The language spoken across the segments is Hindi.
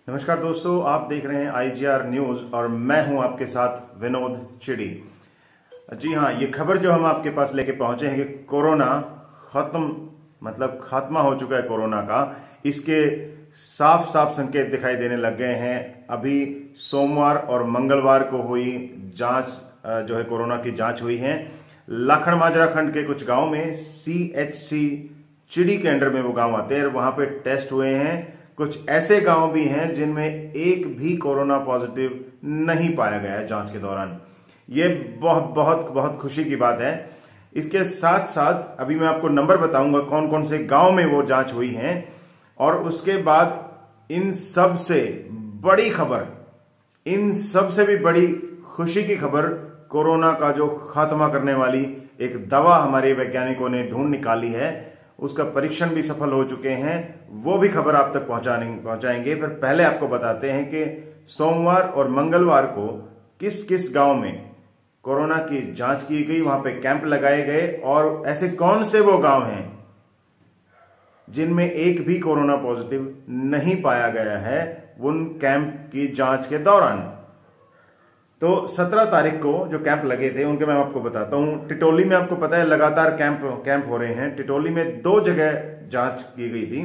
नमस्कार दोस्तों, आप देख रहे हैं IGR न्यूज और मैं हूं आपके साथ विनोद चिड़ी। जी हां, ये खबर जो हम आपके पास लेके पहुंचे हैं कि कोरोना खात्मा हो चुका है कोरोना का, इसके साफ साफ संकेत दिखाई देने लग गए हैं। अभी सोमवार और मंगलवार को हुई जांच जो है कोरोना की जांच हुई है। लाखन माजरा खंड के कुछ गांव में CHC चिड़ी के अंडर में वो गांव आते हैं, वहां पे टेस्ट हुए हैं। कुछ ऐसे गांव भी हैं जिनमें एक भी कोरोना पॉजिटिव नहीं पाया गया है जांच के दौरान। ये बहुत बहुत बहुत खुशी की बात है। इसके साथ साथ अभी मैं आपको नंबर बताऊंगा कौन कौन से गांव में वो जांच हुई है, और उसके बाद इन सब से बड़ी खबर, इन सबसे भी बड़ी खुशी की खबर, कोरोना का जो खात्मा करने वाली एक दवा हमारे वैज्ञानिकों ने ढूंढ निकाली है, उसका परीक्षण भी सफल हो चुके हैं। वो भी खबर आप तक पहुंचाएंगे। पर पहले आपको बताते हैं कि सोमवार और मंगलवार को किस किस गांव में कोरोना की जांच की गई, वहां पे कैंप लगाए गए, और ऐसे कौन से वो गांव हैं जिनमें एक भी कोरोना पॉजिटिव नहीं पाया गया है उन कैंप की जांच के दौरान। तो 17 तारीख को जो कैंप लगे थे उनके मैं आपको बताता हूं। टिटोली में आपको पता है लगातार कैंप हो रहे हैं। टिटोली में 2 जगह जांच की गई थी।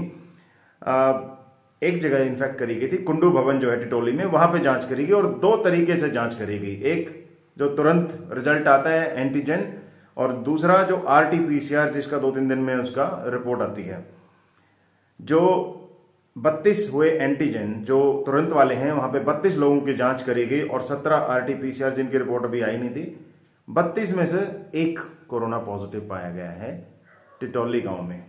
एक जगह इनफैक्ट करी गई थी, कुंडू भवन जो है टिटोली में, वहां पे जांच करी गई और 2 तरीके से जांच करी गई। एक जो तुरंत रिजल्ट आता है एंटीजन, और दूसरा जो RT-PCR जिसका 2-3 दिन में उसका रिपोर्ट आती है। जो 32 हुए एंटीजन जो तुरंत वाले हैं, वहां पे 32 लोगों की जांच करी गई और 17 RT-PCR जिनकी रिपोर्ट अभी आई नहीं थी। 32 में से 1 कोरोना पॉजिटिव पाया गया है टिटोली गांव में।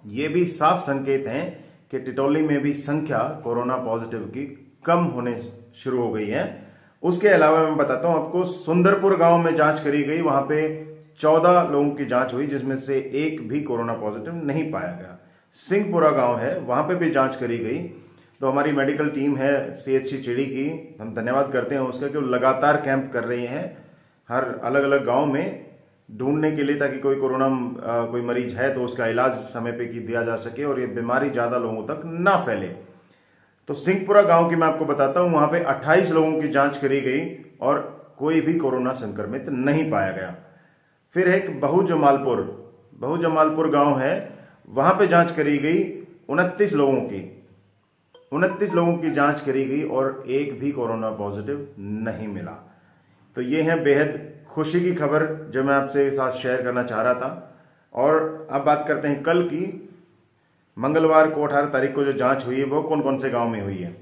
ये भी साफ संकेत हैं कि टिटोली में भी संख्या कोरोना पॉजिटिव की कम होने शुरू हो गई है। उसके अलावा मैं बताता हूं आपको, सुंदरपुर गांव में जांच करी गई, वहां पे 14 लोगों की जांच हुई जिसमें से 1 भी कोरोना पॉजिटिव नहीं पाया गया। सिंहपुरा गांव है, वहां पे भी जांच करी गई। तो हमारी मेडिकल टीम है CHC चिड़ी की, हम धन्यवाद करते हैं उसका कि वो लगातार कैंप कर रही है हर अलग अलग गांव में ढूंढने के लिए, ताकि कोई मरीज है तो उसका इलाज समय पे दिया जा सके और ये बीमारी ज्यादा लोगों तक ना फैले। तो सिंहपुरा गांव की मैं आपको बताता हूं, वहां पे 28 लोगों की जांच करी गई और कोई भी कोरोना संक्रमित नहीं पाया गया। फिर एक बहुजमालपुर गांव है, वहां पे जांच करी गई 29 लोगों की जांच करी गई और 1 भी कोरोना पॉजिटिव नहीं मिला। तो ये है बेहद खुशी की खबर जो मैं आपसे साथ शेयर करना चाह रहा था। और अब बात करते हैं कल की। मंगलवार को 18 तारीख को जो जांच हुई है वो कौन कौन से गांव में हुई है।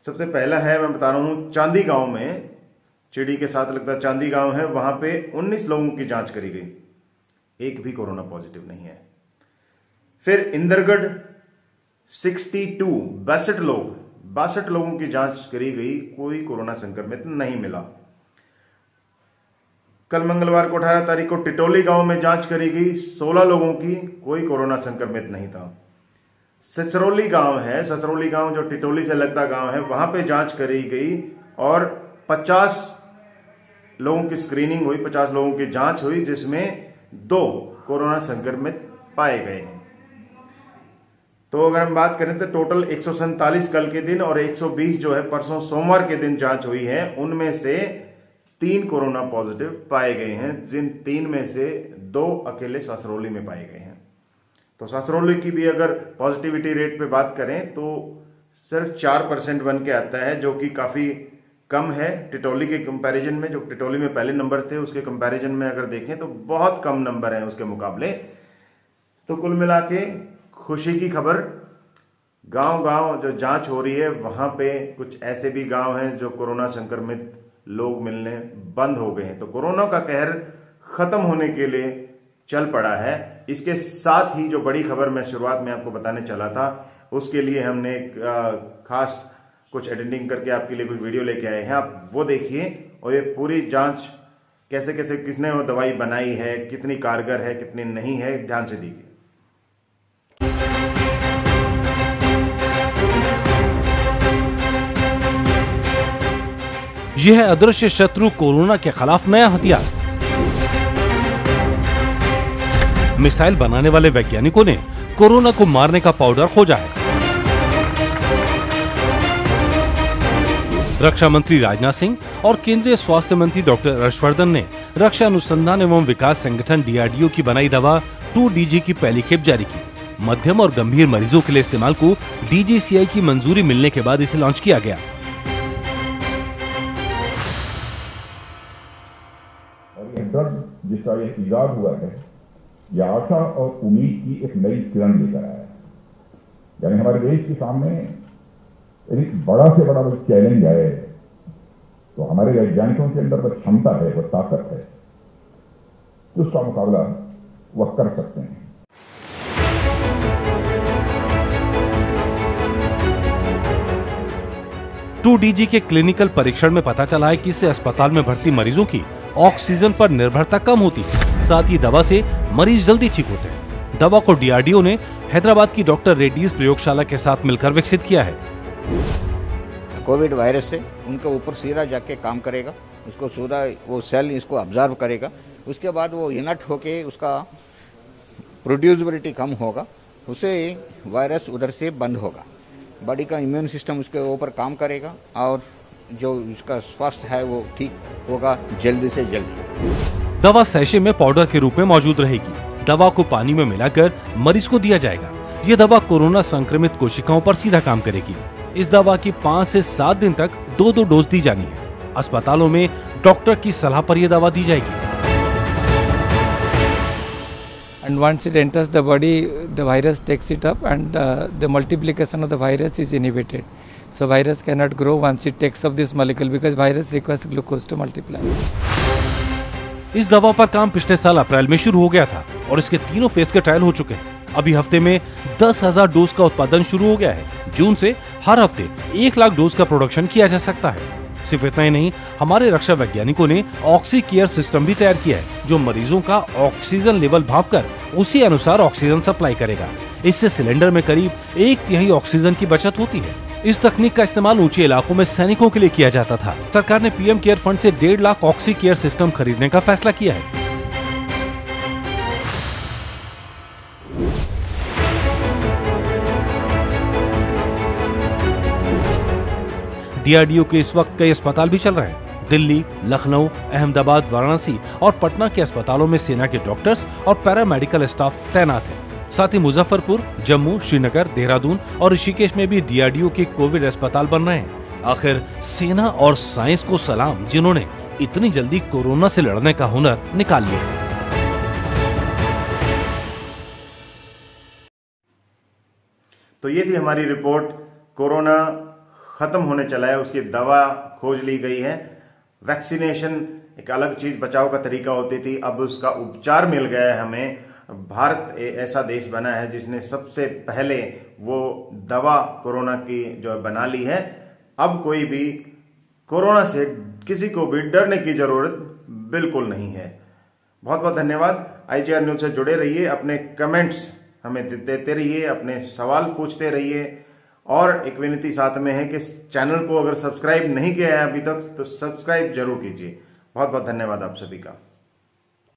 सबसे पहला है, मैं बता रहा हूं, चांदी गांव में, चिड़ी के साथ लगता चांदी गांव है, वहां पे 19 लोगों की जांच करी गई, 1 भी कोरोना पॉजिटिव नहीं है। फिर इंदरगढ़ 62 लोगों की जांच करी गई, कोई कोरोना संक्रमित नहीं मिला। कल मंगलवार को 18 तारीख को टिटोली गांव में जांच करी गई, 16 लोगों की, कोई कोरोना संक्रमित नहीं था। ससरौली गांव जो टिटोली से लगता गांव है, वहां पे जांच करी गई और 50 लोगों की स्क्रीनिंग हुई, 50 लोगों की जांच हुई, जिसमें 2 कोरोना संक्रमित पाए गए हैं। तो अगर हम बात करें तो टोटल 147 कल के दिन और 120 जो है परसों सोमवार के दिन जांच हुई है, उनमें से 3 कोरोना पॉजिटिव पाए गए हैं, जिन 3 में से 2 अकेले ससरौली में पाए गए हैं। तो ससरौली की भी अगर पॉजिटिविटी रेट पे बात करें तो सिर्फ 4% बन के आता है, जो कि काफी कम है टिटोली के कंपैरिजन में। जो टिटोली में पहले नंबर थे उसके कंपैरिजन में अगर देखें तो बहुत कम नंबर है उसके मुकाबले। तो कुल मिला के खुशी की खबर, गांव जो जांच हो रही है वहां पे कुछ ऐसे भी गांव हैं जो कोरोना संक्रमित लोग मिलने बंद हो गए हैं। तो कोरोना का कहर खत्म होने के लिए चल पड़ा है। इसके साथ ही जो बड़ी खबर मैं शुरुआत में आपको बताने चला था, उसके लिए हमने खास कुछ एडिटिंग करके आपके लिए कुछ वीडियो लेके आए हैं, आप वो देखिए। और ये पूरी जांच कैसे कैसे किसने वो दवाई बनाई है, कितनी कारगर है, कितनी नहीं है, ध्यान से देखिए। यह है अदृश्य शत्रु कोरोना के खिलाफ नया हथियार। मिसाइल बनाने वाले वैज्ञानिकों ने कोरोना को मारने का पाउडर खोजा है। रक्षा मंत्री राजनाथ सिंह और केंद्रीय स्वास्थ्य मंत्री डॉक्टर हर्षवर्धन ने रक्षा अनुसंधान एवं विकास संगठन DRDO की बनाई दवा 2DG की पहली खेप जारी की। मध्यम और गंभीर मरीजों के लिए इस्तेमाल को DGCI की मंजूरी मिलने के बाद इसे लॉन्च किया गया। और यह ड्रग जिसका यह इजाद हुआ है, यह आशा और उम्मीद की एक नई किरण लेकर आया है। यानी हमारे देश के सामने एक बड़ा से बड़ा चैलेंज है, तो हमारे वैज्ञानिकों के अंदर वह क्षमता है, वह ताकत है, तो उसका मुकाबला वह कर सकते हैं। टू DG के क्लिनिकल परीक्षण में पता चला है कि इससे अस्पताल में भर्ती मरीजों की ऑक्सीजन पर निर्भरता कम होती है। साथ ही दवा से मरीज जल्दी ठीक होते हैं। दवा को DRDO ने हैदराबाद की डॉक्टर रेड्डीज प्रयोगशाला के साथ मिलकर विकसित किया है। कोविड वायरस से उनके ऊपर सीधा जाके काम करेगा, उसको सीधा वो सेल इसको ऑब्जर्व करेगा, उसके बाद वो इनर्ट होके उसका प्रोड्यूसिबिलिटी कम होगा, उसे वायरस उधर से बंद होगा, बॉडी का इम्यून सिस्टम उसके ऊपर काम करेगा और जो उसका स्वास्थ्य है वो ठीक होगा जल्दी से जल्दी। दवा सैशे में पाउडर के रूप में मौजूद रहेगी। दवा को पानी में मिलाकर मरीज को दिया जाएगा। ये दवा कोरोना संक्रमित कोशिकाओं पर सीधा काम करेगी। इस दवा की 5 से 7 दिन तक 2-2 डोज दी जानी है। अस्पतालों में डॉक्टर की सलाह पर यह दवा दी जाएगी। And once it enters the body, the virus takes it up and the multiplication of the virus is inhibited. So virus cannot grow once it takes up this molecule because virus requires glucose to multiply. इस दवा पर काम पिछले साल अप्रैल में शुरू हो गया था और इसके तीनों फेज के ट्रायल हो चुके हैं। अभी हफ्ते में 10,000 डोज का उत्पादन शुरू हो गया है। जून से हर हफ्ते 1 लाख डोज का प्रोडक्शन किया जा सकता है। सिर्फ इतना ही नहीं, हमारे रक्षा वैज्ञानिकों ने ऑक्सी केयर सिस्टम भी तैयार किया है, जो मरीजों का ऑक्सीजन लेवल भांपकर उसी अनुसार ऑक्सीजन सप्लाई करेगा। इससे सिलेंडर में करीब 1/3 ऑक्सीजन की बचत होती है। इस तकनीक का इस्तेमाल ऊंचे इलाकों में सैनिकों के लिए किया जाता था। सरकार ने PM केयर फंड से 1.5 लाख ऑक्सी केयर सिस्टम खरीदने का फैसला किया है। DRDO के इस वक्त कई अस्पताल भी चल रहे हैं। दिल्ली, लखनऊ, अहमदाबाद, वाराणसी और पटना के अस्पतालों में सेना के डॉक्टर्स और पैरामेडिकल स्टाफ तैनात है। साथ ही मुजफ्फरपुर, जम्मू, श्रीनगर, देहरादून और ऋषिकेश में भी DRDO के कोविड अस्पताल बन रहे हैं। आखिर सेना और साइंस को सलाम, जिन्होंने इतनी जल्दी कोरोना से लड़ने का हुनर निकाल लिया। तो ये थी हमारी रिपोर्ट। कोरोना खत्म होने चला है, उसकी दवा खोज ली गई है। वैक्सीनेशन एक अलग चीज, बचाव का तरीका होती थी, अब उसका उपचार मिल गया है हमें। भारत ऐसा देश बना है जिसने सबसे पहले वो दवा कोरोना की जो बना ली है। अब कोई भी कोरोना से किसी को भी डरने की जरूरत बिल्कुल नहीं है। बहुत बहुत धन्यवाद। IGR न्यूज से जुड़े रहिए, अपने कमेंट्स हमें देते रहिए, अपने सवाल पूछते रहिए। और एक विनती साथ में है कि चैनल को अगर सब्सक्राइब नहीं किया है अभी तक तो सब्सक्राइब जरूर कीजिए। बहुत बहुत धन्यवाद आप सभी का।